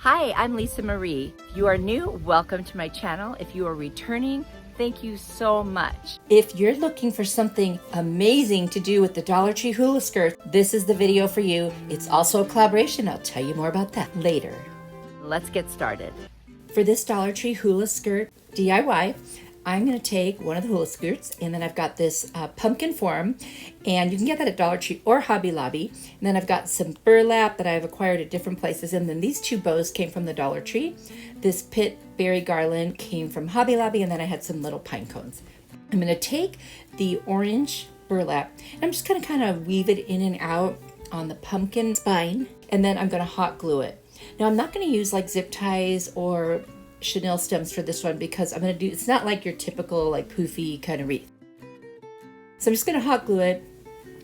Hi, I'm Lisa Marie. If you are new, welcome to my channel. If you are returning, thank you so much. If you're looking for something amazing to do with the Dollar Tree hula skirt, this is the video for you. It's also a collaboration. I'll tell you more about that later. Let's get started. For this Dollar Tree hula skirt DIY, I'm going to take one of the hula skirts, and then I've got this pumpkin form, and you can get that at Dollar Tree or Hobby Lobby. And then I've got some burlap that I've acquired at different places, and then these two bows came from the Dollar Tree. This pit berry garland came from Hobby Lobby, and then I had some little pine cones. I'm going to take the orange burlap, and I'm just going to kind of weave it in and out on the pumpkin spine, and then I'm going to hot glue it. Now I'm not going to use like zip ties or chenille stems for this one because I'm going to do, it's not like your typical like poofy kind of wreath. So I'm just going to hot glue it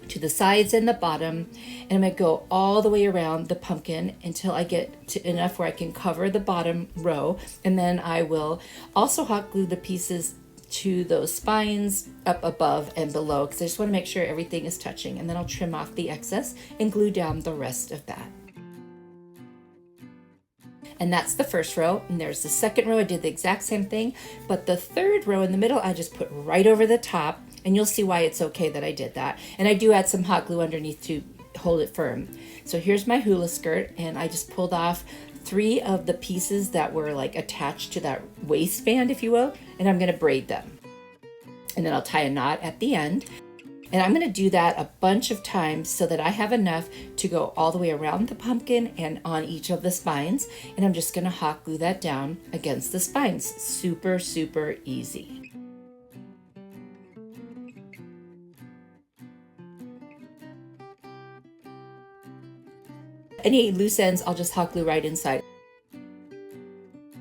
to the sides and the bottom, and I'm going to go all the way around the pumpkin until I get to enough where I can cover the bottom row, and then I will also hot glue the pieces to those spines up above and below because I just want to make sure everything is touching, and then I'll trim off the excess and glue down the rest of that. And that's the first row, and there's the second row. I did the exact same thing, but the third row in the middle I just put right over the top, and you'll see why it's okay that I did that. And I do add some hot glue underneath to hold it firm. So here's my hula skirt, and I just pulled off 3 of the pieces that were like attached to that waistband, if you will, and I'm going to braid them. And then I'll tie a knot at the end. And I'm going to do that a bunch of times so that I have enough to go all the way around the pumpkin and on each of the spines. And I'm just going to hot glue that down against the spines. Super, super easy. Any loose ends, I'll just hot glue right inside.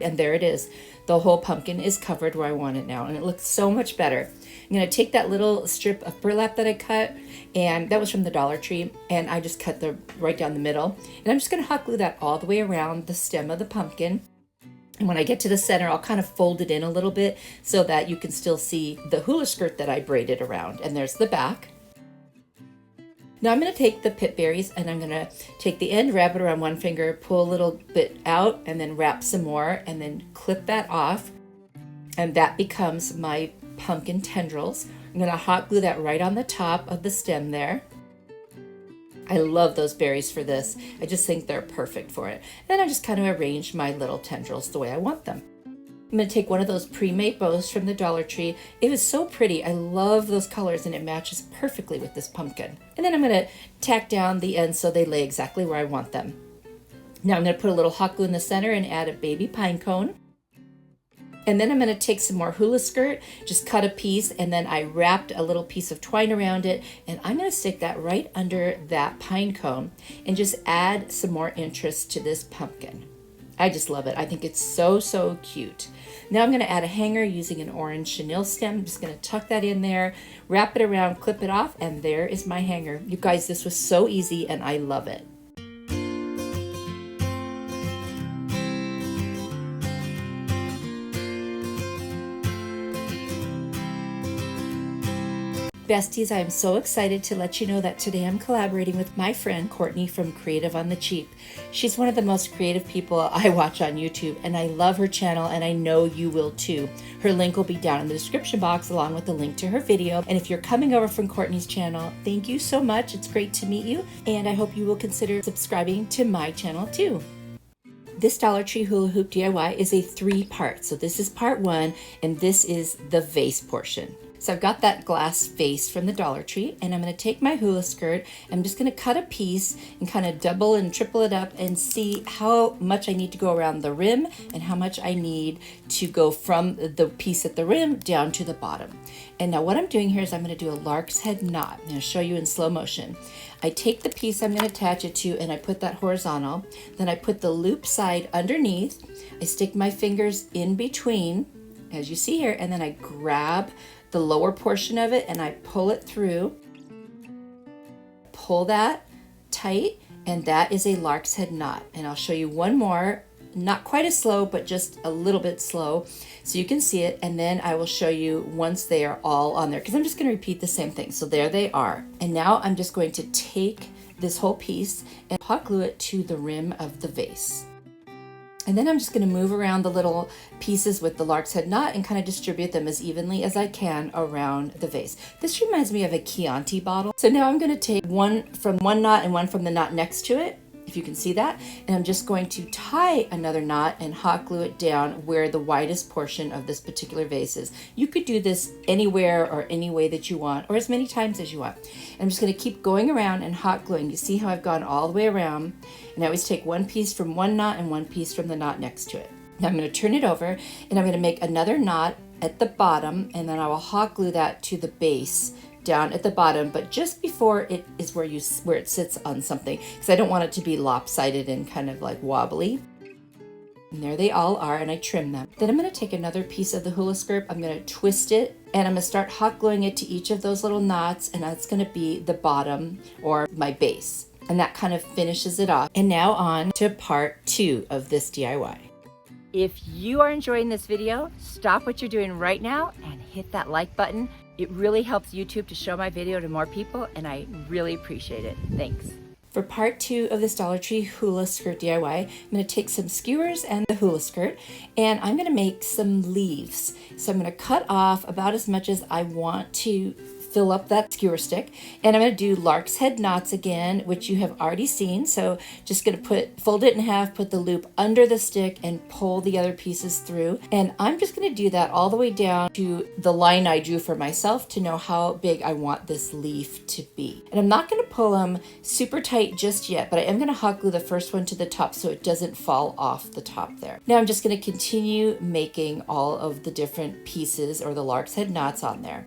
And there it is. The whole pumpkin is covered where I want it now, and it looks so much better. I'm going to take that little strip of burlap that I cut, and that was from the Dollar Tree, and I just cut right down the middle. And I'm just going to hot glue that all the way around the stem of the pumpkin. And when I get to the center, I'll kind of fold it in a little bit so that you can still see the hula skirt that I braided around. And there's the back. Now I'm going to take the pit berries, and I'm going to take the end, wrap it around one finger, pull a little bit out, and then wrap some more, and then clip that off. And that becomes my pumpkin tendrils. I'm going to hot glue that right on the top of the stem there. I love those berries for this. I just think they're perfect for it. Then I just kind of arrange my little tendrils the way I want them. I'm going to take one of those pre-made bows from the Dollar Tree. It was so pretty. I love those colors, and it matches perfectly with this pumpkin. And then I'm going to tack down the ends so they lay exactly where I want them. Now I'm going to put a little hot glue in the center and add a baby pine cone. And then I'm going to take some more hula skirt, just cut a piece, and then I wrapped a little piece of twine around it, and I'm going to stick that right under that pine cone and just add some more interest to this pumpkin. I just love it. I think it's so, so cute. Now I'm going to add a hanger using an orange chenille stem. I'm just going to tuck that in there, wrap it around, clip it off, and there is my hanger. You guys, this was so easy, and I love it. Besties, I am so excited to let you know that today I'm collaborating with my friend Courtney from Creative on the Cheap. She's one of the most creative people I watch on YouTube, and I love her channel, and I know you will too. Her link will be down in the description box along with the link to her video. And if you're coming over from Courtney's channel, thank you so much. It's great to meet you, and I hope you will consider subscribing to my channel too. This Dollar Tree hula hoop DIY is a 3-part. So this is part 1, and this is the vase portion. So I've got that glass vase from the Dollar Tree, and I'm going to take my hula skirt. I'm just going to cut a piece and kind of double and triple it up and see how much I need to go around the rim and how much I need to go from the piece at the rim down to the bottom. And now what I'm doing here is I'm going to do a lark's head knot. I'm going to show you in slow motion. I take the piece I'm going to attach it to, and I put that horizontal. Then I put the loop side underneath. I stick my fingers in between, as you see here, and then I grab the lower portion of it and I pull it through. Pull that tight, and that is a lark's head knot. And I'll show you one more, not quite as slow, but just a little bit slow so you can see it. And then I will show you once they are all on there, because I'm just going to repeat the same thing. So there they are. And now I'm just going to take this whole piece and hot glue it to the rim of the vase. And then I'm just going to move around the little pieces with the lark's head knot and kind of distribute them as evenly as I can around the vase. This reminds me of a Chianti bottle. So now I'm going to take one from one knot and one from the knot next to it, if you can see that. And I'm just going to tie another knot and hot glue it down where the widest portion of this particular vase is. You could do this anywhere or any way that you want, or as many times as you want. And I'm just going to keep going around and hot gluing. You see how I've gone all the way around? And I always take one piece from one knot and one piece from the knot next to it. Now I'm going to turn it over and I'm going to make another knot at the bottom, and then I will hot glue that to the base down at the bottom, but just before it is where it sits on something, because I don't want it to be lopsided and kind of like wobbly. And there they all are, and I trim them. Then I'm going to take another piece of the hula skirt, I'm going to twist it, and I'm going to start hot gluing it to each of those little knots, and that's going to be the bottom or my base. And that kind of finishes it off. And now on to part 2 of this DIY. If you are enjoying this video, stop what you're doing right now and hit that like button. It really helps YouTube to show my video to more people, and I really appreciate it. Thanks. For part 2 of this Dollar Tree hula skirt DIY, I'm going to take some skewers and the hula skirt, and I'm going to make some leaves. So I'm going to cut off about as much as I want to fill up that skewer stick, and I'm going to do lark's head knots again, which you have already seen. So just going to fold it in half, put the loop under the stick, and pull the other pieces through. And I'm just going to do that all the way down to the line I drew for myself to know how big I want this leaf to be. And I'm not going to pull them super tight just yet, but I am going to hot glue the first one to the top so it doesn't fall off the top there. Now I'm just going to continue making all of the different pieces or the lark's head knots on there.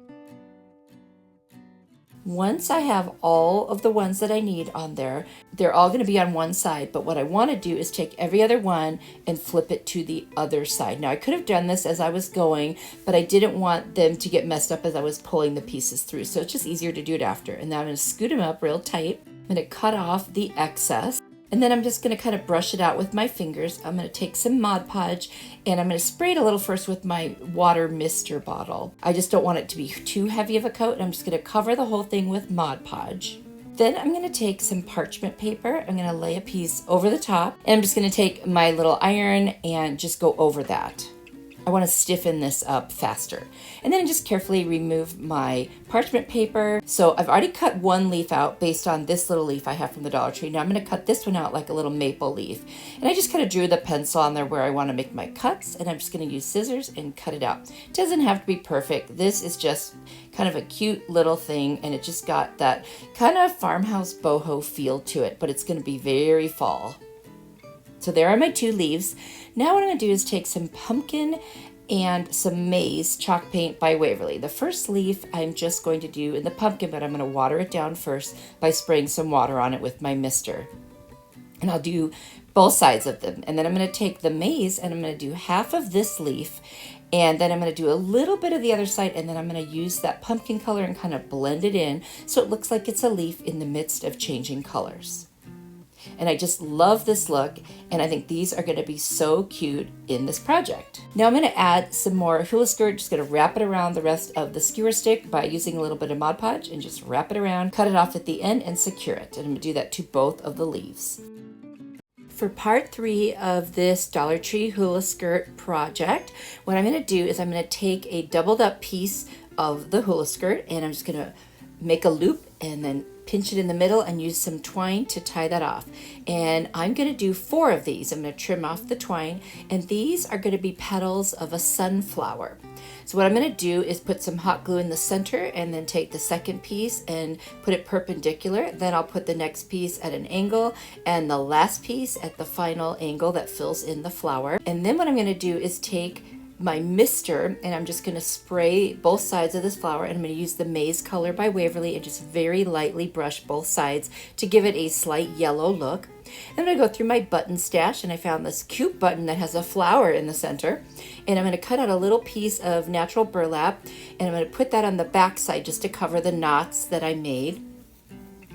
Once I have all of the ones that I need on there, they're all going to be on one side, but what I want to do is take every other one and flip it to the other side. Now I could have done this as I was going, but I didn't want them to get messed up as I was pulling the pieces through, so it's just easier to do it after. And now I'm going to scoot them up real tight. I'm going to cut off the excess. And then I'm just going to kind of brush it out with my fingers. I'm going to take some Mod Podge and I'm going to spray it a little first with my water mister bottle. I just don't want it to be too heavy of a coat. And I'm just going to cover the whole thing with Mod Podge. Then I'm going to take some parchment paper. I'm going to lay a piece over the top. And I'm just going to take my little iron and just go over that. I want to stiffen this up faster. And then just carefully remove my parchment paper. So I've already cut one leaf out based on this little leaf I have from the Dollar Tree. Now I'm going to cut this one out like a little maple leaf. And I just kind of drew the pencil on there where I want to make my cuts. And I'm just going to use scissors and cut it out. It doesn't have to be perfect. This is just kind of a cute little thing. And it just got that kind of farmhouse boho feel to it. But it's going to be very fall. So there are my 2 leaves. Now what I'm going to do is take some pumpkin and some maize chalk paint by Waverly. The first leaf I'm just going to do in the pumpkin, but I'm going to water it down first by spraying some water on it with my mister. And I'll do both sides of them. And then I'm going to take the maize and I'm going to do half of this leaf. And then I'm going to do a little bit of the other side, and then I'm going to use that pumpkin color and kind of blend it in so it looks like it's a leaf in the midst of changing colors. And I just love this look, and I think these are going to be so cute in this project. Now I'm going to add some more hula skirt, just going to wrap it around the rest of the skewer stick by using a little bit of Mod Podge and just wrap it around, cut it off at the end and secure it. And I'm going to do that to both of the leaves. For part 3 of this Dollar Tree hula skirt project, what I'm going to do is I'm going to take a doubled up piece of the hula skirt and I'm just going to make a loop and then pinch it in the middle and use some twine to tie that off. And I'm going to do 4 of these. I'm going to trim off the twine, and these are going to be petals of a sunflower. So what I'm going to do is put some hot glue in the center and then take the second piece and put it perpendicular. Then I'll put the next piece at an angle and the last piece at the final angle that fills in the flower. And then what I'm going to do is take my mister and I'm just going to spray both sides of this flower, and I'm going to use the maize color by Waverly and just very lightly brush both sides to give it a slight yellow look. I'm going to go through my button stash, and I found this cute button that has a flower in the center, and I'm going to cut out a little piece of natural burlap and I'm going to put that on the back side just to cover the knots that I made.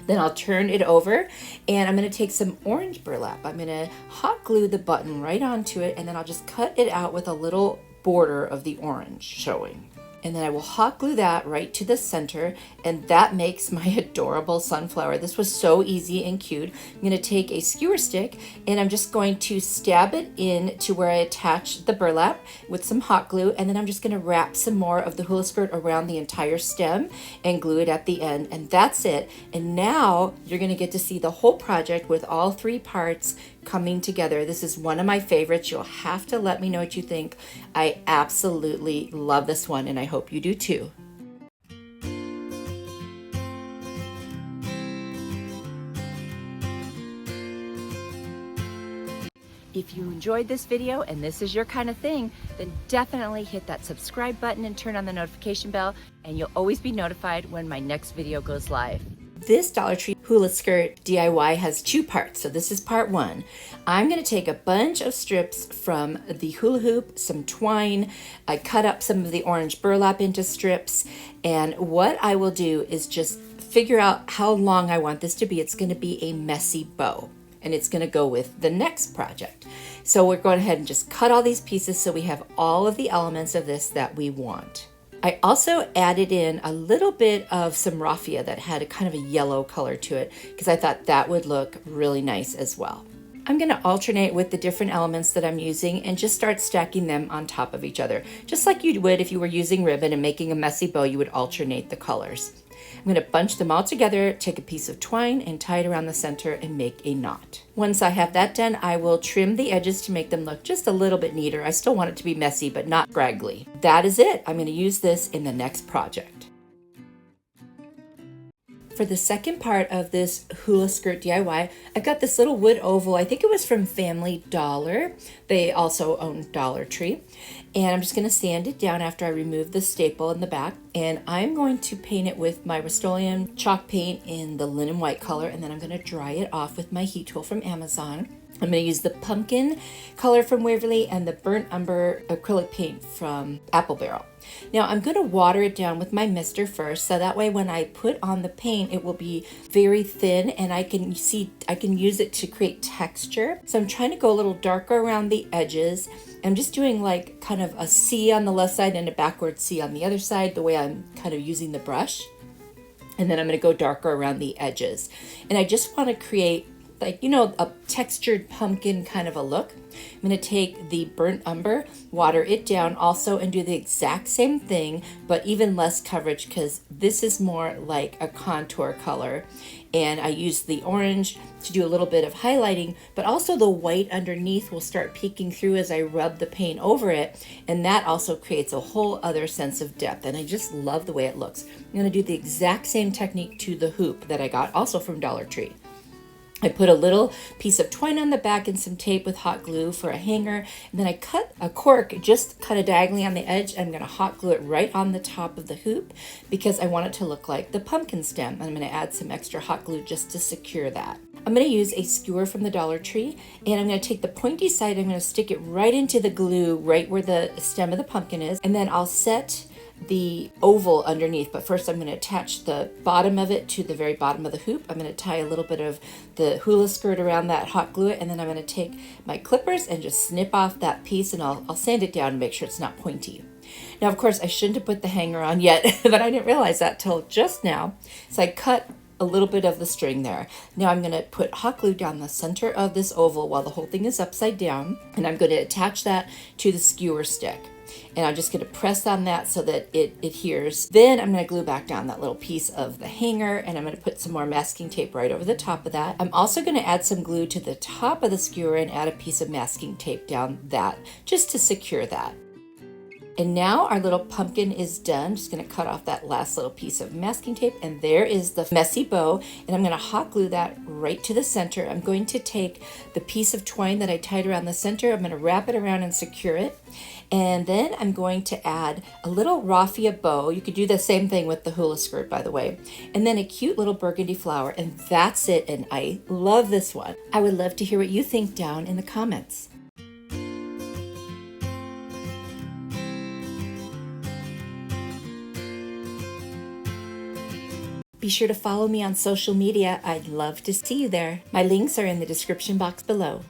Then I'll turn it over and I'm going to take some orange burlap. I'm going to hot glue the button right onto it, and then I'll just cut it out with a little border of the orange showing. And then I will hot glue that right to the center, and that makes my adorable sunflower. This was so easy and cute. I'm going to take a skewer stick and I'm just going to stab it in to where I attach the burlap with some hot glue, and then I'm just going to wrap some more of the hula skirt around the entire stem and glue it at the end, and that's it. And now you're going to get to see the whole project with all 3 parts coming together. This is one of my favorites. You'll have to let me know what you think. I absolutely love this one, and I hope you do too. If you enjoyed this video and this is your kind of thing, then definitely hit that subscribe button and turn on the notification bell, and you'll always be notified when my next video goes live. This Dollar Tree hula skirt DIY has 2 parts, so this is part 1. I'm going to take a bunch of strips from the hula hoop, some twine. I cut up some of the orange burlap into strips, and what I will do is just figure out how long I want this to be. It's going to be a messy bow, and it's going to go with the next project. So we're going ahead and just cut all these pieces so we have all of the elements of this that we want. I also added in a little bit of some raffia that had a kind of a yellow color to it because I thought that would look really nice as well. I'm going to alternate with the different elements that I'm using and just start stacking them on top of each other. Just like you would if you were using ribbon and making a messy bow, you would alternate the colors. I'm going to bunch them all together, take a piece of twine and tie it around the center and make a knot. Once I have that done, I will trim the edges to make them look just a little bit neater. I still want it to be messy, but not scraggly. That is it. I'm going to use this in the next project. For the second part of this hula skirt DIY, I've got this little wood oval. I think it was from Family Dollar. They also own Dollar Tree. And I'm just going to sand it down after I remove the staple in the back. And I'm going to paint it with my Rust-Oleum chalk paint in the linen white color. And then I'm going to dry it off with my heat tool from Amazon. I'm going to use the pumpkin color from Waverly and the burnt umber acrylic paint from Apple Barrel. Now I'm going to water it down with my mister first, so that way when I put on the paint it will be very thin and I can use it to create texture. So I'm trying to go a little darker around the edges. I'm just doing like kind of a C on the left side and a backward C on the other side, the way I'm kind of using the brush. And then I'm going to go darker around the edges. And I just want to create, like, you know, a textured pumpkin kind of a look. I'm going to take the burnt umber, water it down also, and do the exact same thing, but even less coverage because this is more like a contour color. And I use the orange to do a little bit of highlighting, but also the white underneath will start peeking through as I rub the paint over it. And that also creates a whole other sense of depth. And I just love the way it looks. I'm going to do the exact same technique to the hoop that I got also from Dollar Tree. I put a little piece of twine on the back and some tape with hot glue for a hanger. And then I cut a cork, just cut it diagonally on the edge. I'm going to hot glue it right on the top of the hoop because I want it to look like the pumpkin stem. I'm going to add some extra hot glue just to secure that. I'm going to use a skewer from the Dollar Tree, and I'm going to take the pointy side, I'm going to stick it right into the glue right where the stem of the pumpkin is, and then I'll set the oval underneath. But first I'm going to attach the bottom of it to the very bottom of the hoop. I'm going to tie a little bit of the hula skirt around that, hot glue it, and then I'm going to take my clippers and just snip off that piece, and I'll sand it down and make sure it's not pointy. Now, of course, I shouldn't have put the hanger on yet, but I didn't realize that till just now. So I cut a little bit of the string there. Now I'm going to put hot glue down the center of this oval while the whole thing is upside down, and I'm going to attach that to the skewer stick. And I'm just going to press on that so that it adheres. Then I'm going to glue back down that little piece of the hanger, and I'm going to put some more masking tape right over the top of that. I'm also going to add some glue to the top of the skewer and add a piece of masking tape down that just to secure that. And now our little pumpkin is done. I'm just going to cut off that last little piece of masking tape, and there is the messy bow, and I'm going to hot glue that right to the center. I'm going to take the piece of twine that I tied around the center, I'm going to wrap it around and secure it, and then I'm going to add a little raffia bow. You could do the same thing with the hula skirt, by the way, and then a cute little burgundy flower, and that's it. And I love this one. I would love to hear what you think down in the comments. Be sure to follow me on social media. I'd love to see you there. My links are in the description box below.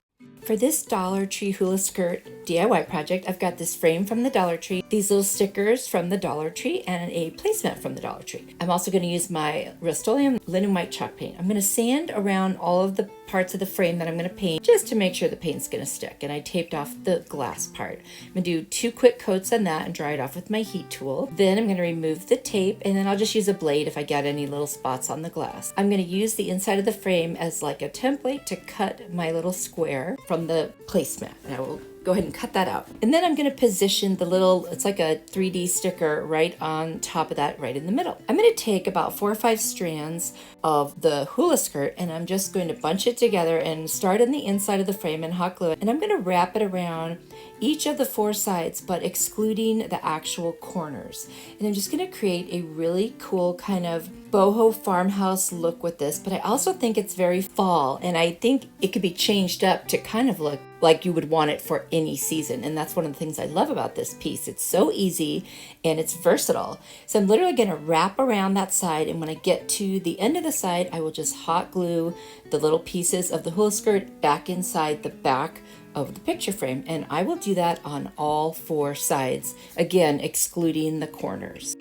For this Dollar Tree hula skirt DIY project. I've got this frame from the Dollar Tree, these little stickers from the Dollar Tree, and a placemat from the Dollar Tree. I'm also going to use my Rust-Oleum linen white chalk paint. I'm going to sand around all of the parts of the frame that I'm going to paint just to make sure the paint's going to stick. And I taped off the glass part. I'm going to do 2 quick coats on that and dry it off with my heat tool. Then I'm going to remove the tape, and then I'll just use a blade if I get any little spots on the glass. I'm going to use the inside of the frame as like a template to cut my little square from the placemat. And I will go ahead and cut that out. And then I'm going to position the little, it's like a 3D sticker right on top of that, right in the middle. I'm going to take about 4 or 5 strands of the hula skirt, and I'm just going to bunch it together and start on the inside of the frame and hot glue it. And I'm going to wrap it around each of the 4 sides, but excluding the actual corners. And I'm just going to create a really cool kind of boho farmhouse look with this, but I also think it's very fall, and I think it could be changed up to kind of look like you would want it for any season. And that's one of the things I love about this piece. It's so easy and it's versatile. So I'm literally going to wrap around that side, and when I get to the end of the side, I will just hot glue the little pieces of the hula skirt back inside the back of the picture frame, and I will do that on all 4 sides, again excluding the corners.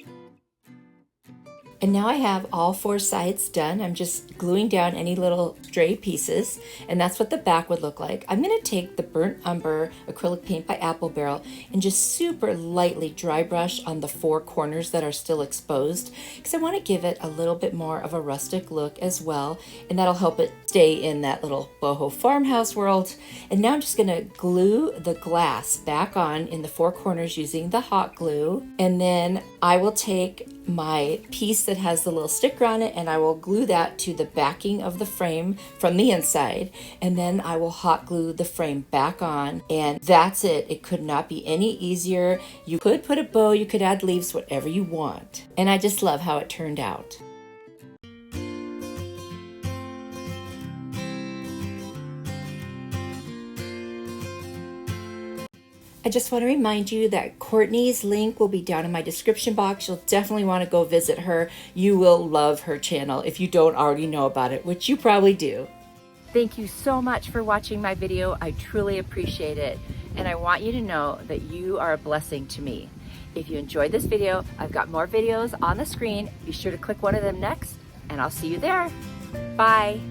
And now I have all 4 sides done. I'm just gluing down any little stray pieces, and that's what the back would look like. I'm going to take the Burnt Umber acrylic paint by Apple Barrel and just super lightly dry brush on the 4 corners that are still exposed, because I want to give it a little bit more of a rustic look as well, and that'll help it stay in that little boho farmhouse world. And now I'm just going to glue the glass back on in the 4 corners using the hot glue, and then I will take my piece that has the little sticker on it and I will glue that to the backing of the frame from the inside, and then I will hot glue the frame back on, and that's it. It could not be any easier. You could put a bow, you could add leaves, whatever you want, and I just love how it turned out. I just want to remind you that Courtney's link will be down in my description box. You'll definitely want to go visit her. You will love her channel if you don't already know about it, which you probably do. Thank you so much for watching my video. I truly appreciate it. And I want you to know that you are a blessing to me. If you enjoyed this video, I've got more videos on the screen. Be sure to click one of them next, and I'll see you there. Bye.